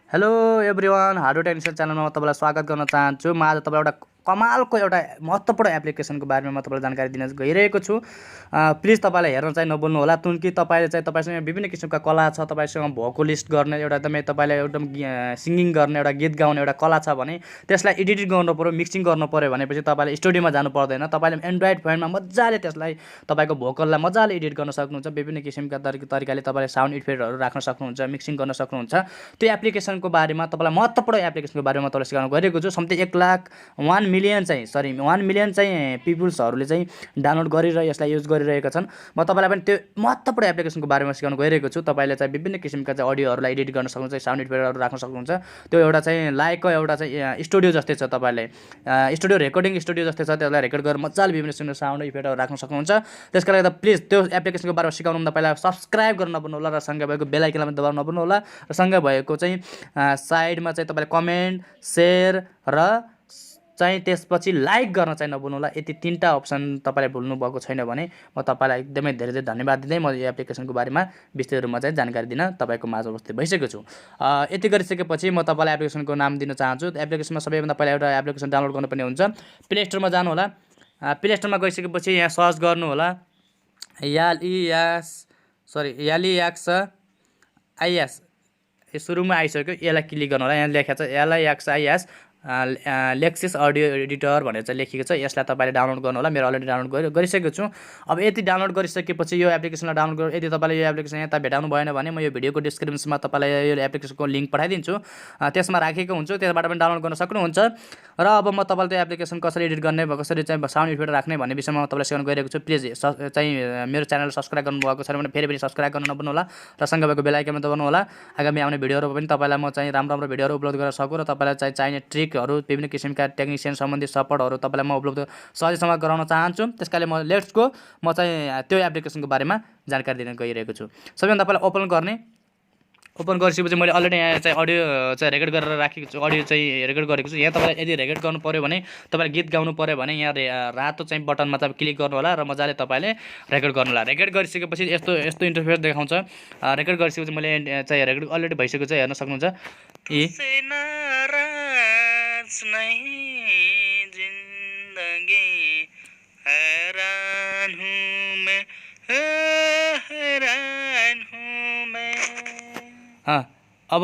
Hello everyone, hardware technician च्यानलमा म तपाईँलाई स्वागत गर्न चाहन्छु। म आज तपाईँलाई एउटा कमालको एउटा महत्त्वपूर्ण एप्लिकेसनको बारेमा म तपाईँलाई जानकारी दिन गइरहेको छु। प्लिज तपाईँलाई हेर्न चाहिँ नभुल्नु होला। कि तपाईँले चाहिँ तपाईँसँग विभिन्न किसिमका कला छ, तपाईँसँग भोकलिस्ट गर्ने एउटा एकदमै तपाईँलाई एकदम सिङ्गिङ गर्ने एउटा गीत गाउने एउटा कला छ भने त्यसलाई एडिटिङ गर्नु पऱ्यो, मिक्सिङ गर्नु पऱ्यो भनेपछि तपाईँले स्टुडियोमा जानु पर्दैन। तपाईँले एन्ड्रोइड फोनमा मजाले त्यसलाई तपाईँको भोकललाई मजाले एडिट गर्न सक्नुहुन्छ। विभिन्न किसिमका तरिकाले तपाईँले साउन्ड इफेक्टहरू राख्न सक्नुहुन्छ, मिक्सिङ गर्न सक्नुहुन्छ। त्यो एप्लिकेसनको बारेमा तपाईँलाई महत्त्वपूर्ण एप्लिकेसनको बारेमा तपाईँलाई सिकाउन गइरहेको छु। सम्थि 1 मिलियन चाहिँ पिपुल्सहरूले चाहिँ डाउनलोड गरेर यसलाई युज गरिरहेका छन्। म तपाईँलाई पनि त्यो महत्त्वपूर्ण एप्लिकेसनको बारेमा सिकाउन गइरहेको छु। तपाईँले चाहिँ विभिन्न किसिमका चाहिँ अडियोहरूलाई एडिट गर्न सक्नुहुन्छ, साउन्ड इफेक्टहरू राख्न सक्नुहुन्छ। त्यो एउटा चाहिँ लाइकको एउटा चाहिँ स्टुडियो जस्तै छ। तपाईँले स्टुडियो रेकर्डिङ स्टुडियो जस्तै छ, त्यसलाई रेकर्ड गरेर मजाले विभिन्न किसिमको साउन्ड इफेक्टहरू राख्न सक्नुहुन्छ। त्यसका लागि प्लिज त्यो एप्लिकेसनको बारेमा सिकाउनुभन्दा पहिला सब्सक्राइब गर्न नभुल्नु होला र सँगै भएको बेल आइकनलाई पनि दबाउन नभुल्नु होला। र सँगै भएको चाहिँ साइडमा चाहिँ तपाईँले कमेन्ट, सेयर र चाहिँ त्यसपछि लाइक गर्न चाहिँ नभुल्नु होला। यति 3टा अप्सन तपाईँले भुल्नु भएको छैन भने म तपाईँलाई एकदमै धेरै धन्यवाद दिँदै म यो एप्लिकेसनको बारेमा विस्तृत रूपमा चाहिँ जानकारी दिन तपाईँको माझ उपस्थित भइसकेको छु। यति गरिसकेपछि म तपाईँलाई एप्लिकेसनको नाम दिन चाहन्छु। एप्लिकेसनमा सबैभन्दा पहिला एउटा एप्लिकेसन डाउनलोड गर्नुपर्ने हुन्छ। प्ले स्टोरमा जानु होला। प्ले स्टोरमा गइसकेपछि यहाँ सर्च गर्नु होला LEX सुरुमा आइसक्यो। यसलाई क्लिक गर्नु होला। यहाँ लेखेको छ LEXIS लेक्सिस अडियो एडिटर भनेर चाहिँ लेखेको छ। यसलाई तपाईँले डाउनलोड गर्नु होला। मेरो अलरेडी डाउनलोड गरिसकेको छु। अब यति डाउनलोड गरिसकेपछि यो एप्लिकेसनलाई डाउनलोड गर्नु, यदि तपाईँले यो एप्लिकेसन यता भेटाउनु भएन भने म यो भिडियोको डिस्क्रिप्सनमा तपाईँलाई यो एप्लिकेसनको लिङ्क पठाइदिन्छु। त्यसमा राखेको हुन्छु, त्यसबाट पनि डाउनलोड गर्न सक्नुहुन्छ। र अब म तपाईँलाई त्यो एप्लिकेसन कसरी एडिट गर्ने, कसरी चाहिँ साउन्ड इफेक्ट राख्ने भन्ने विषयमा म तपाईँलाई सिकाउन गइरहेको छु। प्लिज चाहिँ मेरो च्यानल सब्सक्राइब गर्नुभएको छैन भने फेरि पनि सब्सक्राइब गर्न नभुल्नु होला र सँगै भएको बेल आइकनमा दबाउनु होला। आगामी आउने भिडियोहरू पनि तपाईँलाई म चाहिँ राम्रो भिडियोहरू अपलोड गर्न सकूँ र तपाईँलाई चाहिँ चाहिने ट्रिकहरू, विभिन्न किसिमका टेक्निसियन सम्बन्धी सपोर्टहरू तपाईँलाई म उपलब्ध सहजसँग गराउन चाहन्छु। त्यसकाले म म चाहिँ त्यो एप्लिकेसनको बारेमा जानकारी दिन गइरहेको छु। सबैभन्दा पहिला ओपन गरिसकेपछि मैले अलरेडी यहाँ चाहिँ अडियो चाहिँ रेकर्ड गरेर राखेको छु, अडियो चाहिँ रेकर्ड गरेको छु। यहाँ तपाईँलाई यदि रेकर्ड गर्नु पऱ्यो भने, तपाईँले गीत गाउनु पऱ्यो भने यहाँ रातो चाहिँ बटनमा चाहिँ क्लिक गर्नु होला र मजाले तपाईँले रेकर्ड गर्नु होला। रेकर्ड गरिसकेपछि यस्तो इन्टरफेस देखाउँछ। रेकर्ड गरिसकेपछि मैले चाहिँ रेकर्ड अलरेडी भइसकेको छ, हेर्न सक्नुहुन्छ। अब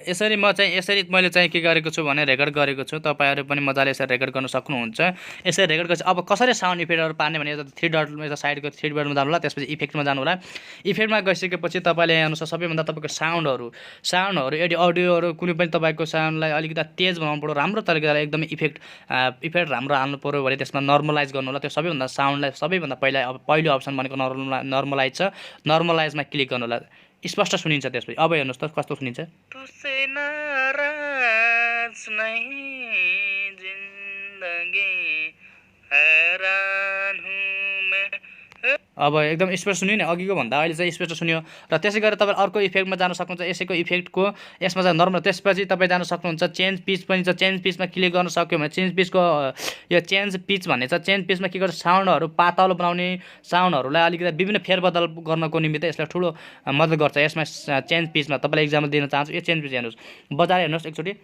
यसरी मैले चाहिँ के गरेको छु भने रेकर्ड गरेको छु। तपाईँहरू पनि मजाले यसरी रेकर्ड गर्न सक्नुहुन्छ। यसरी रेकर्ड गरेपछि अब कसरी साउन्ड इफेक्टहरू पार्ने भने थ्री डटमा यता साइडको थ्री डटमा जानु होला। त्यसपछि इफेक्टमा जानु होला। इफेक्टमा गइसकेपछि तपाईँले हेर्नुहोस् सबैभन्दा तपाईँको साउन्डहरू अडियोहरू कुनै पनि तपाईँको साउन्डलाई अलिकति तेज बनाउनु पर्यो, राम्रो तरिकाले एकदमै इफेक्ट राम्रो हाल्नु पऱ्यो भने त्यसमा नर्मलाइज गर्नु होला। त्यो सबैभन्दा पहिलो अप्सन भनेको नर्मलाइज छ। नर्मलाइजमा क्लिक गर्नु होला। स्पष्ट सुनिन्छ। त्यसपछि अब हेर्नुहोस् त कस्तो सुनिन्छ। अब एकदम स्पष्ट सुन्यो नि, अघिको भन्दा अहिले चाहिँ स्पष्ट सुन्यो। र त्यसै गरेर तपाईँ अर्को इफेक्टमा जान सक्नुहुन्छ। यसको इफेक्टको यसमा चाहिँ नर्मल, त्यसपछि तपाईँ जान सक्नुहुन्छ। चेन्ज पिच पनि छ। चेन्ज पिचमा क्लिक गर्न सक्यो भने चेन्ज पिचको यो चेन्ज पिच भन्ने छ। चेन्ज पिचमा के गर्छ, साउन्डहरू पातलो बनाउने, साउन्डहरूलाई अलिकति विभिन्न फेरबदल गर्नको निमित्त यसलाई ठुलो मद्दत गर्छ। यसमा चेन्ज पिचमा तपाईँलाई इक्जाम्पल दिन चाहन्छु। यो चेन्ज पिच हेर्नुहोस्, बजाएर हेर्नुहोस् एकचोटि।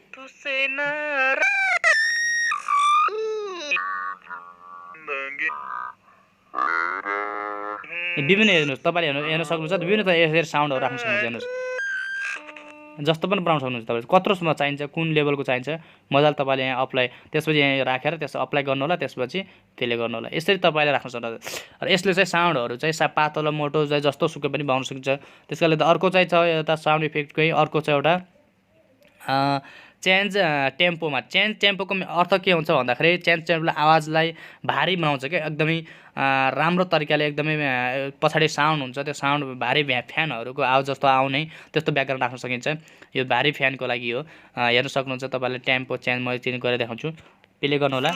विभिन्न हेर्नुहोस्, तपाईँले हेर्न सक्नुहुन्छ। विभिन्न यसरी साउन्डहरू राख्न सक्नुहुन्छ। हेर्नुहोस् जस्तो पनि बनाउन सक्नुहुन्छ। तपाईँले कत्रोसम्म चाहिन्छ, कुन लेभलको चाहिन्छ, मजाले तपाईँले यहाँ अप्लाई, त्यसपछि यहाँ राखेर त्यसलाई अप्लाई गर्नु होला। त्यसपछि त्यसले गर्नु होला। यसरी तपाईँले राख्न सक्नुहुन्छ। र यसले चाहिँ साउन्डहरू चाहिँ पातलो मोटो चाहिँ जस्तो सुकै पनि बनाउन सकिन्छ। त्यसकाले अर्को चाहिँ छ यता साउन्ड इफेक्टकै अर्को छ एउटा चेन्ज टेम्पोमा। चेन्ज टेम्पोको अर्थ के हुन्छ भन्दाखेरि चेन्ज टेम्पोले आवाजलाई भारी बनाउँछ क्या, एकदमै राम्रो तरिकाले। एकदमै पछाडि साउन्ड हुन्छ, त्यो साउन्ड भारी फ्यानहरूको आवाज जस्तो आउने त्यस्तो ब्याकग्राउन्ड राख्न सकिन्छ। यो भारी फ्यानको लागि हो। हेर्न सक्नुहुन्छ। तपाईँले टेम्पो चेन्ज मैले चेन्ज गरेर देखाउँछु। प्ले गर्नु होला।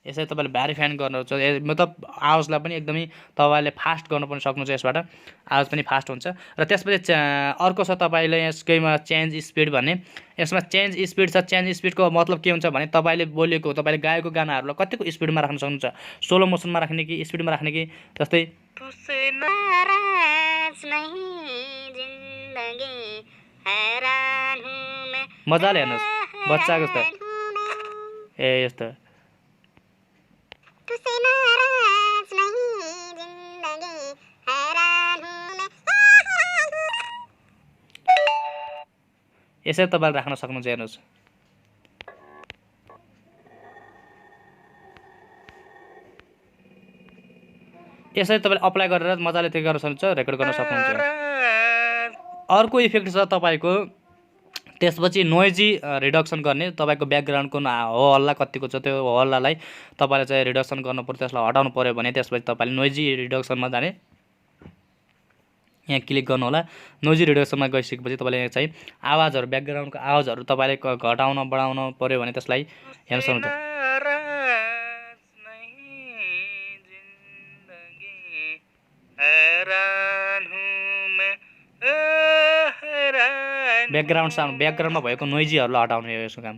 यसरी तपाईँले भारी फ्यान गर्नुहुन्छ। मतलब आवाजलाई पनि एकदमै तपाईँले फास्ट गर्न पनि सक्नुहुन्छ। यसबाट आवाज पनि फास्ट हुन्छ। र त्यसपछि अर्को छ तपाईँले यसकैमा चेन्ज स्पिड भन्ने। यसमा चेन्ज स्पिड छ। चेन्ज स्पिडको मतलब के हुन्छ भने तपाईँले गाएको गानाहरूलाई कतिको स्पिडमा राख्न सक्नुहुन्छ। स्लो मोसनमा राख्ने कि स्पिडमा राख्ने कि, जस्तै तुझसे नाराज नहीं जिंदगी हैरान हूँ मैं मजाले हेर्नुहोस् बच्चाको जस्तो ए यस्तो तुझसे नाराज नहीं जिंदगी हैरान हूँ मैं यसरी तपाईँले राख्न सक्नुहुन्छ हेर्नुहोस् यसरी तपाईँले अप्लाई गरेर मजाले त्यो गर्न सक्नुहुन्छ रेकर्ड गर्न सक्नुहुन्छ अर्को इफेक्ट छ तपाईँको त्यसपछि नोइजी रिडक्सन गर्ने तपाईँको ब्याकग्राउन्डको हो हल्ला कतिको छ त्यो हो हल्लालाई तपाईँले चाहिँ रिडक्सन गर्नु पर्यो त्यसलाई हटाउनु पर्यो भने त्यसपछि तपाईँले नोइजी रिडक्सनमा जाने यहाँ क्लिक गर्नु होला नोइजी रिडक्सनमा गइसकेपछि तपाईँले यहाँ चाहिँ आवाजहरू ब्याकग्राउन्डको आवाजहरू तपाईँले घटाउन बढाउन पर्यो भने त्यसलाई हेर्न सक्नुहुन्छ ब्याकग्राउन्ड साउन्ड ब्याकग्राउन्डमा भएको नोइजीहरूलाई हटाउने हो यसको काम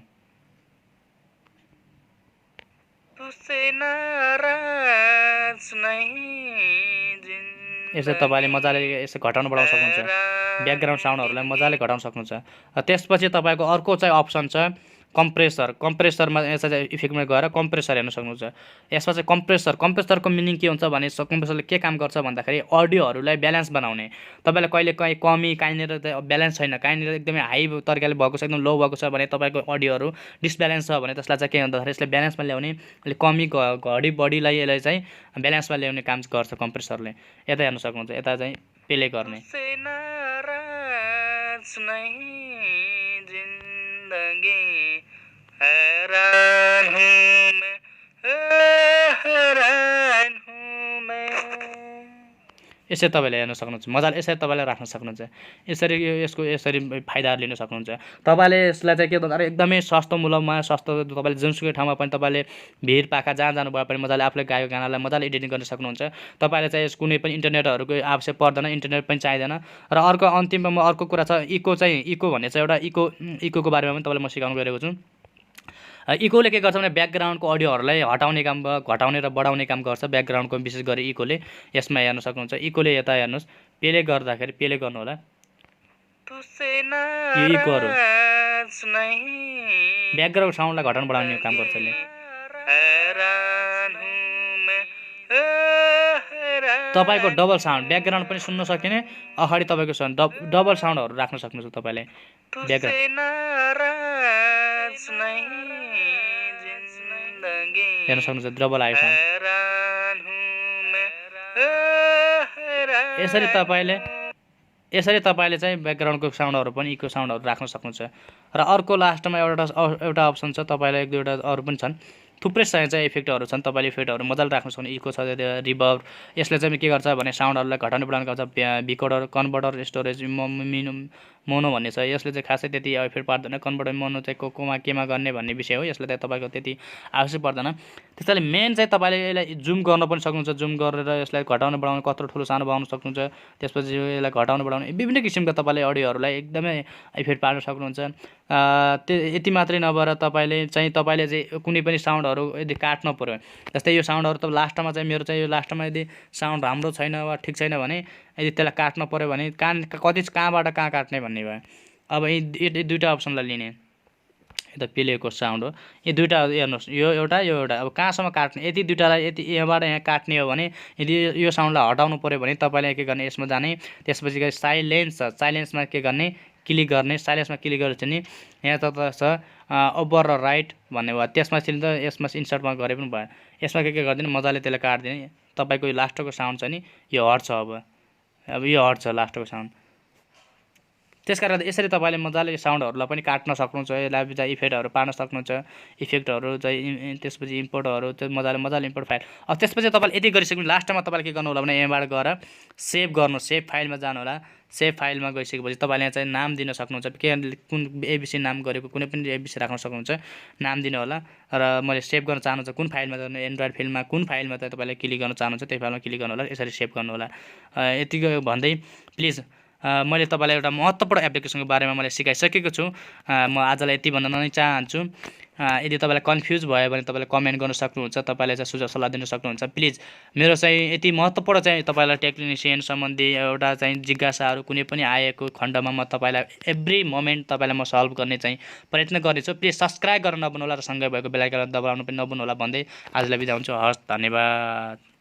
यसरी तपाईँले मजाले यसो घटाउन बढाउन सक्नुहुन्छ ब्याकग्राउन्ड साउन्डहरूलाई मजाले घटाउन सक्नुहुन्छ त्यसपछि तपाईँको अर्को चाहिँ अप्सन छ कम्प्रेसरमा यसमा चाहिँ इफेक्टमा गएर कम्प्रेसर हेर्न सक्नुहुन्छ यसमा चाहिँ कम्प्रेसरको मिनिङ के हुन्छ भने कम्प्रेसरले के काम गर्छ भन्दाखेरि अडियोहरूलाई ब्यालेन्स बनाउने तपाईँलाई कहिले कहीँ कमी कहीँनिर ब्यालेन्स छैन कहीँनिर एकदमै हाई तरिकाले भएको छ एकदम लो भएको छ भने तपाईँको अडियोहरू डिसब्यालेन्स छ भने त्यसलाई चाहिँ के भन्दाखेरि यसले ब्यालेन्समा ल्याउने अहिले कमी घडी बढीलाई यसलाई चाहिँ ब्यालेन्समा ल्याउने काम गर्छ कम्प्रेसरले यता हेर्न सक्नुहुन्छ यता चाहिँ प्ले गर्ने यसरी तपाईँले हेर्न सक्नुहुन्छ मजाले यसरी तपाईँले राख्न सक्नुहुन्छ यसरी यसरी फाइदाहरू लिन सक्नुहुन्छ तपाईँले यसलाई चाहिँ के भन्दाखेरि एकदमै सस्तो मूल्यमा सस्तो तपाईँले जुनसुकै ठाउँमा पनि तपाईँले भिड पाखा जहाँ जानुभयो पनि मजाले आफूले गाएको गानालाई मजाले एडिटिङ गर्न सक्नुहुन्छ तपाईँले चाहिँ यस कुनै पनि इन्टरनेटहरूको आवश्यक पर्दैन इन्टरनेट पनि चाहिँदैन र अर्को अन्तिममा अर्को कुरा छ इको भन्ने चाहिँ एउटा इकोको बारेमा पनि तपाईँलाई म सिकाउन गइरहेको छु इकोले के गर्छ भने ब्याकग्राउन्डको अडियोहरूलाई हटाउने काम घटाउने र बढाउने काम गर्छ ब्याकग्राउन्डको विशेष गरी इकोले यसमा हेर्न सक्नुहुन्छ इकोले यता हेर्नुहोस् प्ले गर्दाखेरि प्ले गर्नु होला यो इकोहरू ब्याकग्राउन्ड साउन्डलाई घटाउन बढाउने काम गर्छ यसले तपाईँको डबल साउन्ड ब्याकग्राउन्ड पनि सुन्न सकिने अगाडि तपाईँको साउन्ड डबल साउन्डहरू राख्न सक्नुहुन्छ तपाईँले ब्याकग्राउन्ड हेर्न सक्नुहुन्छ डबल आयो साउन्ड यसरी तपाईँले चाहिँ ब्याकग्राउन्डको साउन्डहरू पनि इको साउन्डहरू राख्न सक्नुहुन्छ र अर्को लास्टमा एउटा अप्सन छ तपाईँलाई एक दुईवटा अरू पनि छन् थुप्रै चाहिँ इफेक्टहरू छन् तपाईँले इफेक्टहरू मजाले राख्न सक्नु इको छ रिभर्ब यसले चाहिँ के गर्छ भने साउन्डहरूलाई घटाउने बढाउने गर्छ भिकोडर कन्भर्टर स्टोरेज मोनो भन्ने छ यसले चाहिँ खासै त्यति इफेक्ट पार्दैन कन्भर्टर मोनो चाहिँ कोमा केमा गर्ने भन्ने विषय हो यसले चाहिँ तपाईँको त्यति आवश्यक पर्दैन त्यसैले मेन चाहिँ तपाईँले यसलाई जुम गर्न पनि सक्नुहुन्छ जुम गरेर यसलाई घटाउने बढाउने कत्रो ठुलो सानो बनाउन सक्नुहुन्छ त्यसपछि यसलाई घटाउने बढाउने विभिन्न किसिमका तपाईँले अडियोहरूलाई एकदमै इफेक्ट पार्न सक्नुहुन्छ यति मात्रै नभएर तपाईँले चाहिँ कुनै पनि साउन्डहरू यदि काट्न पर्यो जस्तै यो साउन्डहरू त लास्टमा चाहिँ मेरो चाहिँ यो लास्टमा यदि साउन्ड राम्रो छैन वा ठिक छैन भने यदि त्यसलाई काट्न पर्यो भने कहाँबाट कहाँ काट्ने भन्ने भयो अब यी दुईवटा अप्सनलाई लिने यता प्लेको साउन्ड हो यी दुईवटा हेर्नुहोस् यो एउटा अब कहाँसम्म काट्ने यदि दुईवटालाई यदि यहाँबाट यहाँ काट्ने हो भने यदि यो साउन्डलाई हटाउनु पर्यो भने तपाईँले के गर्ने यसमा जाने त्यसपछि साइलेन्स छ साइलेन्समा के गर्ने क्लिक गर्ने साइलेन्समा क्लिक गरेर चाहिँ नि यहाँ त छ ओभर र राइट भन्ने भयो त्यसमा चाहिँ त यसमा इन्सर्टमा गरे पनि भयो यसमा के गरिदिने मजाले त्यसलाई काटिदिने तपाईँको यो लास्टको साउन्ड छ नि यो हट्छ अब यो हट्छ लास्टको साउन्ड त्यसकारण यसरी तपाईँले मजाले साउन्डहरूलाई पनि काट्न सक्नुहुन्छ यसलाई चाहिँ इफेक्टहरू पार्न सक्नुहुन्छ इफेक्टहरू चाहिँ त्यसपछि इम्पोर्टहरू चाहिँ मजाले इम्पोर्ट फाइल अब त्यसपछि तपाईँले यति गरिसक्नु लास्टमा तपाईँले के गर्नु होला भने यहाँबाट गएर सेभ फाइलमा जानु होला सेभ फाइलमा गइसकेपछि तपाईँले यहाँ चाहिँ नाम दिन सक्नुहुन्छ के कुन एबिसी नाम गरेको कुनै पनि एबिसी राख्न सक्नुहुन्छ नाम दिनु होला र मैले सेभ गर्न चाहनुहुन्छ कुन फाइलमा जानु एन्ड्रोइड फाइलमा कुन फाइलमा चाहिँ तपाईँले क्लिक गर्न चाहनुहुन्छ त्यही फाइलमा क्लिक गर्नु होला यसरी सेभ गर्नु होला यतिको भन्दै प्लिज मैले तपाईँलाई एउटा महत्त्वपूर्ण एप्लिकेसनको बारेमा मैले सिकाइसकेको छु। म आजलाई यति भन्न नै चाहन्छु। यदि तपाईँलाई कन्फ्युज भयो भने तपाईँले कमेन्ट गर्न सक्नुहुन्छ, तपाईँले चाहिँ सुझाव सल्लाह दिन सक्नुहुन्छ। प्लिज मेरो चाहिँ यति महत्त्वपूर्ण चाहिँ तपाईँलाई टेक्निसियन सम्बन्धी एउटा चाहिँ जिज्ञासाहरू कुनै पनि आएको खण्डमा म तपाईँलाई एभ्री मोमेन्ट तपाईँलाई म सल्भ गर्ने चाहिँ प्रयत्न गर्नेछु। प्लिज सब्सक्राइब गर्न नभुल्नुहोला र सँगै भएको बेल आइकन दबाउनु पनि नभुल्नुहोला भन्दै आजलाई बिदा हुन्छु। हस्, धन्यवाद।